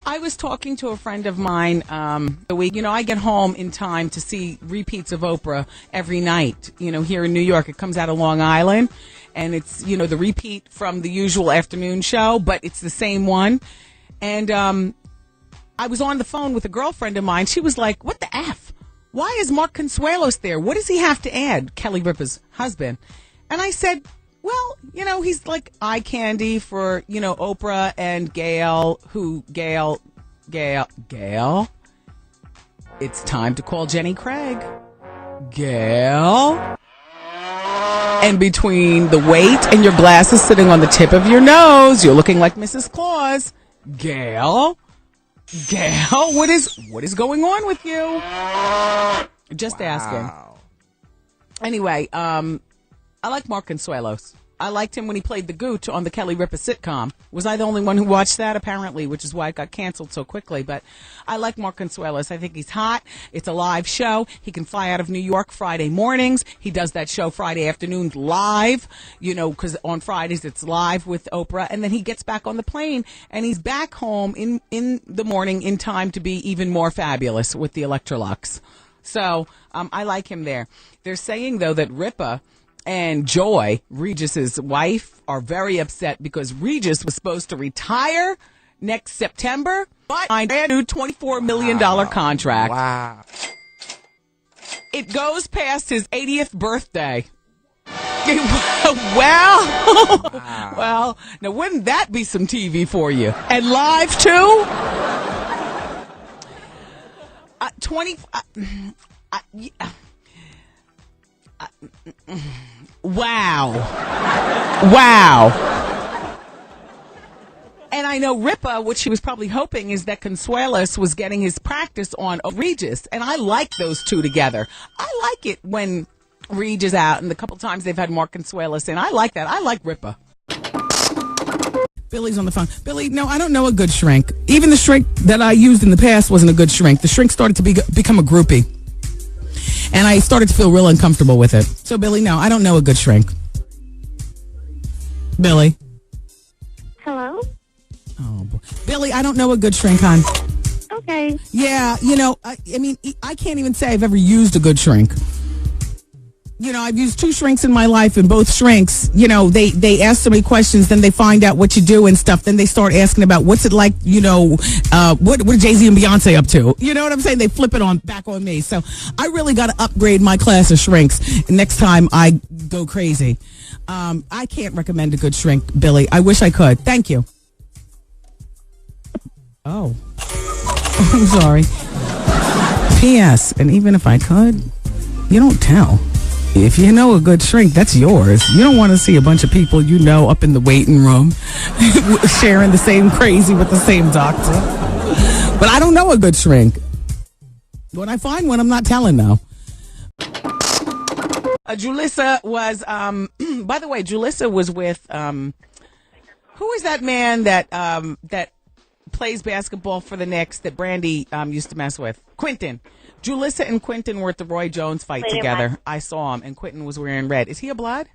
I was talking to a friend of mine the week. I get home in time to see repeats of Oprah every night. Here in New York, it comes out of Long Island, and it's, the repeat from the usual afternoon show, but it's the same one. And I was on the phone with a girlfriend of mine. She was like, what the F? Why is Mark Consuelos there? What does he have to add? Kelly Ripa's husband. And I said, well, he's like eye candy for, Oprah and Gail, Gail. It's time to call Jenny Craig. Gail. And between the weight and your glasses sitting on the tip of your nose, you're looking like Mrs. Claus. Gail, what is going on with you? Just asking. Anyway, I like Mark Consuelos. I liked him when he played the Gooch on the Kelly Ripa sitcom. Was I the only one who watched that? Apparently, which is why it got canceled so quickly. But I like Mark Consuelos. I think he's hot. It's a live show. He can fly out of New York Friday mornings. He does that show Friday afternoons live, because on Fridays it's live with Oprah. And then he gets back on the plane, and he's back home in the morning in time to be even more fabulous with the Electrolux. So I like him there. They're saying, though, that Ripa and Joy, Regis's wife, are very upset because Regis was supposed to retire next September, but signed a new $24 million contract. Wow. It goes past his 80th birthday. Well, now wouldn't that be some TV for you? And live too? Wow. And I know Ripa, what she was probably hoping is that Consuelos was getting his practice on Regis. And I like those two together. I like it when Regis is out, and the couple times they've had Mark Consuelos in. I like that. I like Ripa. Billy's on the phone. Billy, no, I don't know a good shrink. Even the shrink that I used in the past wasn't a good shrink. The shrink started to become a groupie. And I started to feel real uncomfortable with it. So, Billy, no, I don't know a good shrink. Billy. Hello? Oh, boy. Billy, I don't know a good shrink, hon. Okay. Yeah, I can't even say I've ever used a good shrink. I've used 2 shrinks in my life, and both shrinks, they ask so many questions, then they find out what you do and stuff. Then they start asking about what's it like, what are Jay-Z and Beyonce up to? You know what I'm saying? They flip it back on me. So I really got to upgrade my class of shrinks next time I go crazy. I can't recommend a good shrink, Billy. I wish I could. Thank you. Oh. I'm sorry. P.S. And even if I could, you don't tell. If you know a good shrink, that's yours. You don't want to see a bunch of people up in the waiting room sharing the same crazy with the same doctor. But I don't know a good shrink. When I find one, I'm not telling, though. Julissa was, by the way, Julissa was with, who is that man that plays basketball for the Knicks that Brandy used to mess with? Quentin. Julissa and Quentin were at the Roy Jones fight together. I saw him, and Quentin was wearing red. Is he a blood?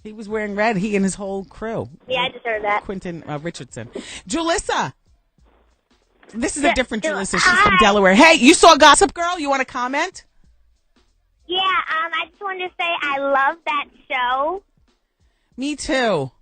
He was wearing red. He and his whole crew. Yeah, I just heard that. Quentin Richardson. Julissa. This is a different Julissa. She's from Delaware. Hey, you saw Gossip Girl? You want to comment? Yeah, I just wanted to say I love that show. Me too.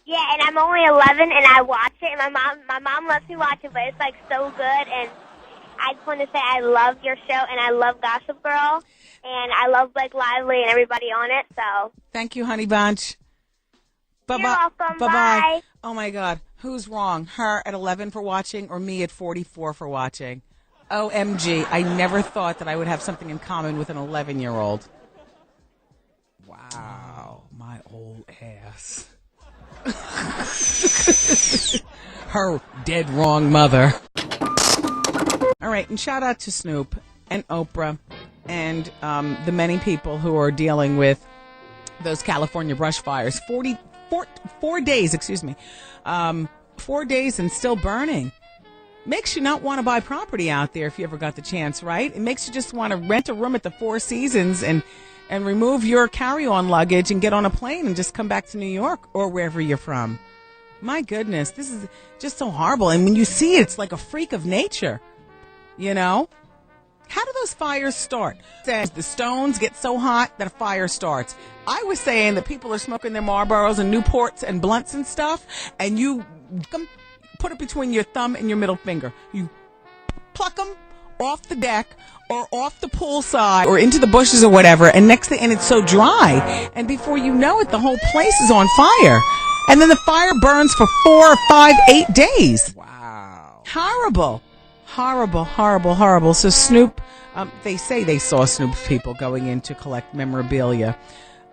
Yeah, and I'm only 11, and I watch it, and my mom lets me watch it, but it's like so good, and I just want to say I love your show, and I love Gossip Girl, and I love Blake Lively and everybody on it, so. Thank you, honey bunch. Bye-bye. You're welcome. Bye-bye. Bye. Oh, my God. Who's wrong? Her at 11 for watching or me at 44 for watching? OMG. I never thought that I would have something in common with an 11-year-old. Wow. My old ass. Her dead wrong mother. All right, and shout out to Snoop and Oprah and the many people who are dealing with those California brush fires. 4 days, 4 days and still burning. Makes you not want to buy property out there if you ever got the chance, right? It makes you just want to rent a room at the Four Seasons and remove your carry-on luggage and get on a plane and just come back to New York or wherever you're from. My goodness, this is just so horrible. And when you see it, it's like a freak of nature, you know? How do those fires start? Says the stones get so hot that a fire starts. I was saying that people are smoking their Marlboros and Newports and blunts and stuff, and you put it between your thumb and your middle finger. You pluck them off the deck or off the pool side or into the bushes or whatever, and and it's so dry, and before you know it, the whole place is on fire. And then the fire burns for 4 or 5, 8 days. Wow. Horrible. Horrible, horrible, horrible. So Snoop, they say they saw Snoop's people going in to collect memorabilia.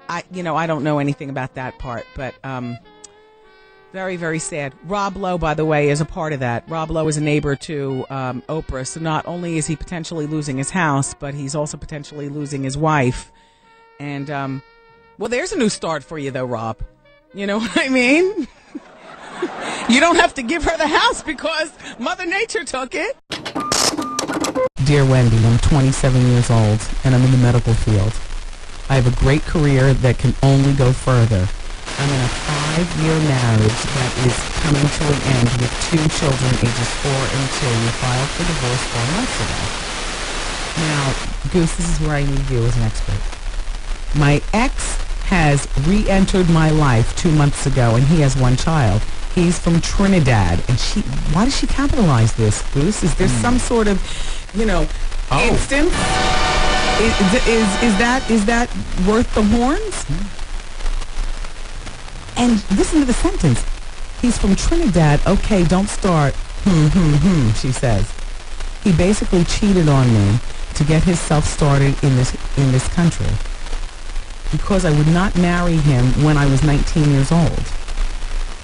I don't know anything about that part, but very, very sad. Rob Lowe, by the way, is a part of that. Rob Lowe is a neighbor to Oprah, so not only is he potentially losing his house, but he's also potentially losing his wife. And, well, there's a new start for you, though, Rob. You know what I mean? You don't have to give her the house because Mother Nature took it. Dear Wendy, I'm 27 years old, and I'm in the medical field. I have a great career that can only go further. I'm in a 5-year marriage that is coming to an end with 2 children, ages 4 and 2. We filed for divorce 4 months ago. Now, Goose, this is where I need you as an expert. My ex has re-entered my life 2 months ago, and he has 1 child. He's from Trinidad, and why does she capitalize this, Goose? Is there some sort of, instance? Is that worth the horns? And listen to the sentence. He's from Trinidad. Okay, don't start. She says. He basically cheated on me to get himself started in this country, because I would not marry him when I was 19 years old.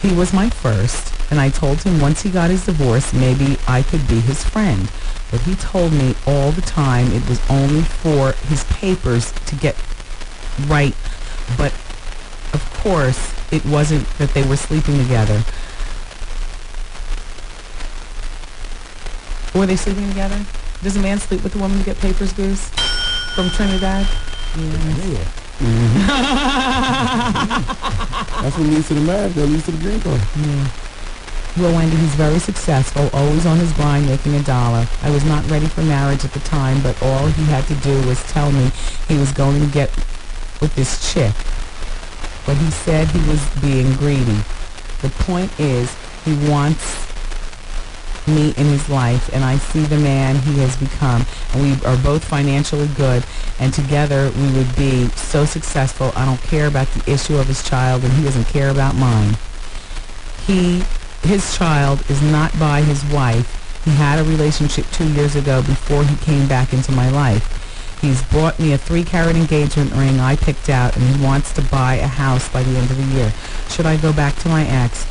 He was my first, and I told him once he got his divorce, maybe I could be his friend. But he told me all the time it was only for his papers to get right. But, of course, it wasn't that they were sleeping together. Were they sleeping together? Does a man sleep with a woman to get papers, Goose? From Trinidad? Yeah. Mm-hmm. That's what leads to the marriage. That leads to the green card. Well, Wendy, he's very successful, always on his grind, making $1. I was not ready for marriage at the time, but all he had to do was tell me he was going to get with this chick. But he said he was being greedy. The point is, he wants me in his life, and I see the man he has become, and we are both financially good, and together we would be so successful. I don't care about the issue of his child, and he doesn't care about mine. His child is not by his wife. He had a relationship 2 years ago before he came back into my life. He's brought me a 3-carat engagement ring I picked out, and he wants to buy a house by the end of the year. Should I go back to my ex?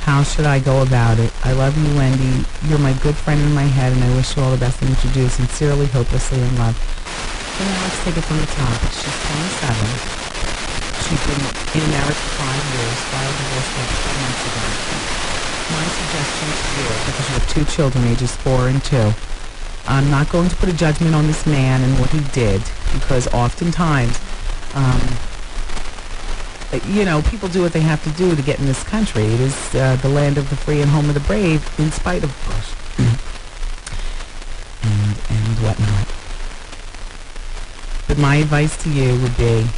How should I go about it? I love you, Wendy. You're my good friend in my head, and I wish you all the best in what you do. Sincerely, hopelessly in love. So now let's take it from the top. She's 27. She's been in marriage for 5 years, filed divorce 4 months ago. My suggestion to you, because you have 2 children, ages 4 and 2, I'm not going to put a judgment on this man and what he did, because oftentimes, people do what they have to do to get in this country. It is the land of the free and home of the brave, in spite of course, and whatnot. But my advice to you would be,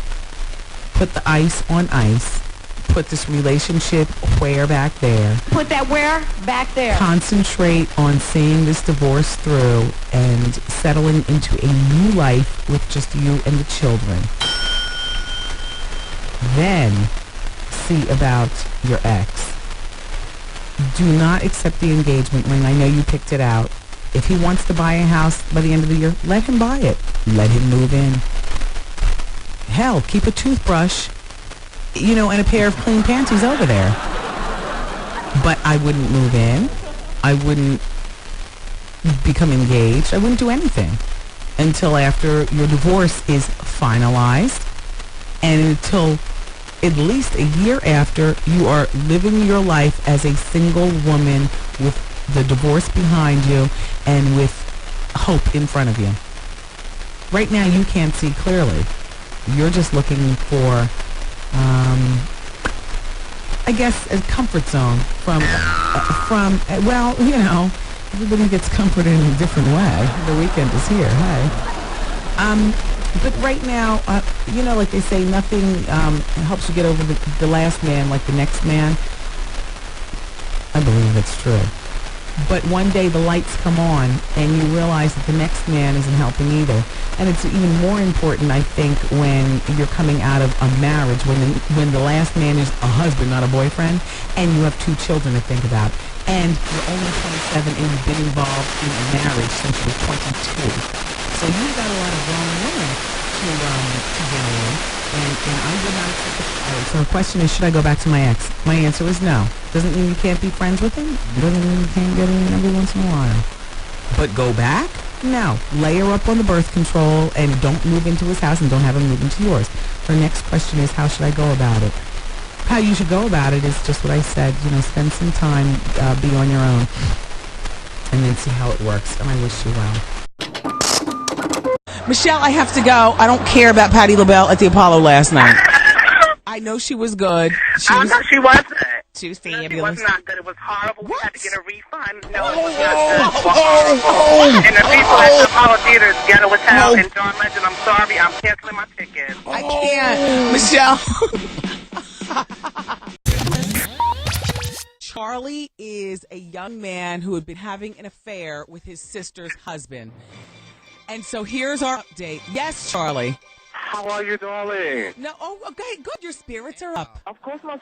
put the ice on ice. Put this relationship where back there. Put that where? Back there. Concentrate on seeing this divorce through and settling into a new life with just you and the children. Then see about your ex. Do not accept the engagement ring. I know you picked it out. If he wants to buy a house by the end of the year, let him buy it. Let him move in. Hell, keep a toothbrush, and a pair of clean panties over there. But I wouldn't move in. I wouldn't become engaged. I wouldn't do anything until after your divorce is finalized, and until at least a year after you are living your life as a single woman with the divorce behind you and with hope in front of you. Right now you can't see clearly. You're just looking for I guess, a comfort zone from well, you know, everybody gets comforted in a different way. The weekend is here. Hey. But right now, you know, like they say, nothing helps you get over the last man like the next man. I believe that's true. But one day the lights come on and you realize that the next man isn't helping either. And it's even more important, I think, when you're coming out of a marriage, when the last man is a husband, not a boyfriend, and you have 2 children to think about. And you're only 27 and you've been involved in a marriage since you were 22. So you've got a lot of grown women to deal with. And I would not accept it. So the question is, should I go back to my ex? My answer is no. Doesn't mean you can't be friends with him. Doesn't mean you can't get in every once in a while. But go back? No. Lay her up on the birth control and don't move into his house and don't have him move into yours. Her next question is, how should I go about it? How you should go about it is just what I said. You know, spend some time, be on your own, and then see how it works. And I wish you well. Michelle, I have to go. I don't care about Patti Labelle at the Apollo last night. I know she was good. No, she wasn't. She was No, fabulous. she was not good. It was horrible. We had to get a refund. No, it was Oh, not good. It was horrible. And the people at the Apollo Theater is ghetto as hell. And John Legend, I'm sorry. I'm canceling my ticket. I can't. Michelle. Charlie is a young man who had been having an affair with his sister's husband. And so here's our update. Yes, Charlie. How are you, darling? No, okay, good. Your spirits are up. Of course my